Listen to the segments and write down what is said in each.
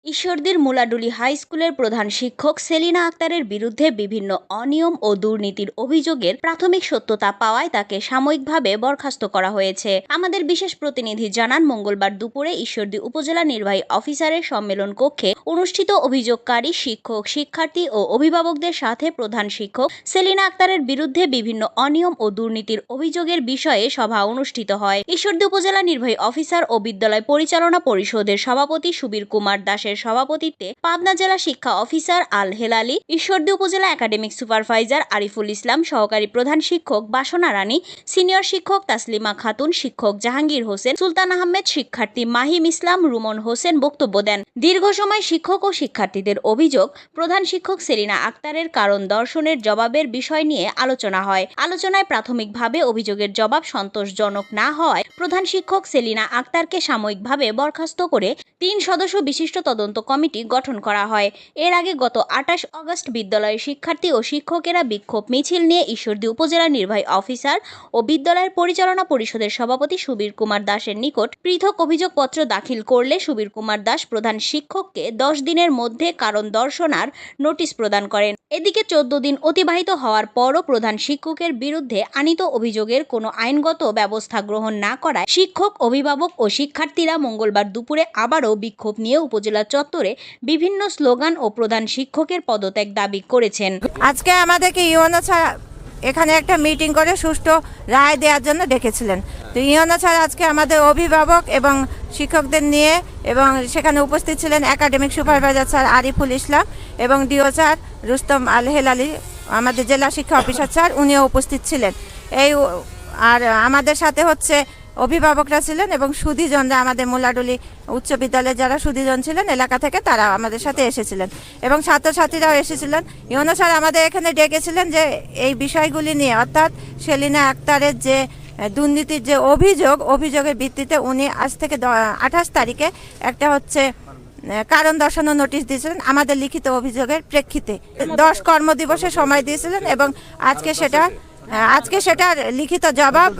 ঈশ্বরদীর Muladuli high স্কুলের প্রধান শিক্ষক সেলিনা আক্তারের বিরুদ্ধে বিভিন্ন অনিয়ম ও দুর্নীতির অভিযোগের প্রাথমিক সত্যতা পাওয়ায় তাকে সাময়িকভাবে বরখাস্ত করা হয়েছে। আমাদের বিশেষ প্রতিনিধি জানান, মঙ্গলবার দুপুরে ঈশ্বরদী উপজেলা নির্বাহী অফিসারের সম্মেলন কক্ষে অনুষ্ঠিত অভিযোগকারী শিক্ষক, শিক্ষার্থী ও অভিভাবকদের সাথে প্রধান শিক্ষক সেলিনা আক্তারের বিরুদ্ধে বিভিন্ন অনিয়ম ও দুর্নীতির অভিযোগের বিষয়ে সভা অনুষ্ঠিত হয়। ঈশ্বরদী উপজেলা নির্বাহী অফিসার ও বিদ্যালয় পরিচালনা পরিষদের সভাপতি সুবীর কুমার দাসের সভাপতিত্বে পাবনা জেলা শিক্ষা অফিসার আল হেলালি, ঈশ্বরদী উপজেলা একাডেমিক সুপারভাইজার আরিফুল ইসলাম, সহকারী প্রধান শিক্ষক বাসনা রানী, সিনিয়র শিক্ষক তাসলিমা খাতুন, শিক্ষক জাহাঙ্গীর হোসেন, সুলতান আহমেদ, শিক্ষার্থী মাহিম ইসলাম, রুমন হোসেন বক্তব্য দেন। দীর্ঘ সময় শিক্ষক ও শিক্ষার্থীদের অভিযোগ, প্রধান শিক্ষক সেলিনা আক্তারের কারণ দর্শনের জবাবের বিষয় নিয়ে আলোচনা হয়। আলোচনায় প্রাথমিকভাবে অভিযোগের জবাব সন্তোষজনক না হওয়ায় প্রধান শিক্ষক সেলিনা আক্তারকে সাময়িকভাবে বরখাস্ত করে 3 সদস্য বিশিষ্ট তদন্ত কমিটি গঠন করা হয়। এর আগে গত 28 আগস্ট বিদ্যালয়ের শিক্ষার্থী ও শিক্ষকেরা বিক্ষোভ মিছিল নিয়ে ঈশ্বরদী উপজেলা নির্বাহী অফিসার ও বিদ্যালয়ের পরিচালনা পরিষদের সভাপতি সুবীর কুমার দাসের নিকট পৃথক অভিযোগপত্র দাখিল করলে সুবীর কুমার দাস প্রধান শিক্ষককে 10 দিনের মধ্যে কারণ দর্শনার নোটিশ প্রদান করেন। এদিকে 14 দিন অতিবাহিত হওয়ার পরও প্রধান শিক্ষকের বিরুদ্ধে আনীত অভিযোগের কোনো আইনগত ব্যবস্থা গ্রহণ না করায় শিক্ষক, অভিভাবক ও শিক্ষার্থীরা মঙ্গলবার দুপুরে আবারও বিক্ষোভ নিয়ে উপজেলা চত্বরে বিভিন্ন স্লোগান ও প্রধান শিক্ষকের পদত্যাগ দাবি করেছেন। আজকে আমাদেরকে ইউএনও ছাড়া এখানে একটা মিটিং করে সুষ্ঠু রায় দেওয়ার জন্য ডেকেছিলেন। তো ইউএনও ছাড়া আজকে আমাদের অভিভাবক এবং শিক্ষকদের নিয়ে এবং সেখানে উপস্থিত ছিলেন academic supervisor sir Ariful Islam এবং ডিও স্যার রুস্তম আল হেলালি, আমাদের জেলা শিক্ষা অফিসার স্যার, উনিও উপস্থিত ছিলেন। আর আমাদের সাথে হচ্ছে অভিভাবকরা ছিলেন এবং সুধীজনরা, আমাদের মুলাডুলি উচ্চ বিদ্যালয়ে যারা সুধীজন ছিলেন এলাকা থেকে, তারা আমাদের সাথে এসেছিলেন এবং ছাত্রছাত্রীরাও এসেছিলেন। ইউনো স্যার আমাদের এখানে ডেকেছিলেন যে এই বিষয়গুলি নিয়ে, অর্থাৎ সেলিনা আক্তারের যে দুর্নীতির যে অভিযোগের ভিত্তিতে উনি আজ থেকে 28 তারিখে একটা হচ্ছে কারণ দর্শানোর নোটিশ দিয়েছিলেন আমাদের লিখিত অভিযোগের প্রেক্ষিতে। 10 কর্মদিবসে সময় দিয়েছিলেন এবং আজকে সেটার লিখিত জবাব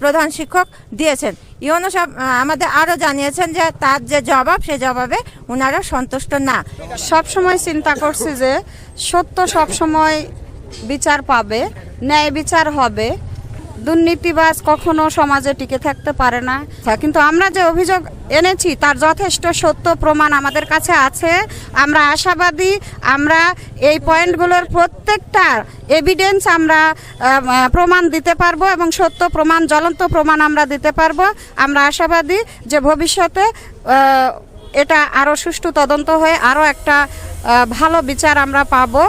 প্রধান শিক্ষক দিয়েছেন। ইউনো সাহেব আমাদের আরও জানিয়েছেন যে তার যে জবাব, সে জবাবে ওনারা সন্তুষ্ট না। সবসময় চিন্তা করছি যে সত্য সবসময় বিচার পাবে, ন্যায় বিচার হবে, দুর্নীতিবাজ কখনো সমাজে টিকে থাকতে পারে না। কিন্তু আমরা যে অভিযোগ এনেছি তার যথেষ্ট সত্য প্রমাণ আমাদের কাছে আছে। আমরা আশাবাদী, আমরা এই পয়েন্টগুলোর প্রত্যেকটা এভিডেন্স আমরা প্রমাণ দিতে পারবো এবং সত্য প্রমাণ, জ্বলন্ত প্রমাণ আমরা দিতে পারবো। আমরা আশাবাদী যে ভবিষ্যতে এটা আরও সুষ্ঠু তদন্ত হয়ে আরও একটা ভালো বিচার আমরা পাবো।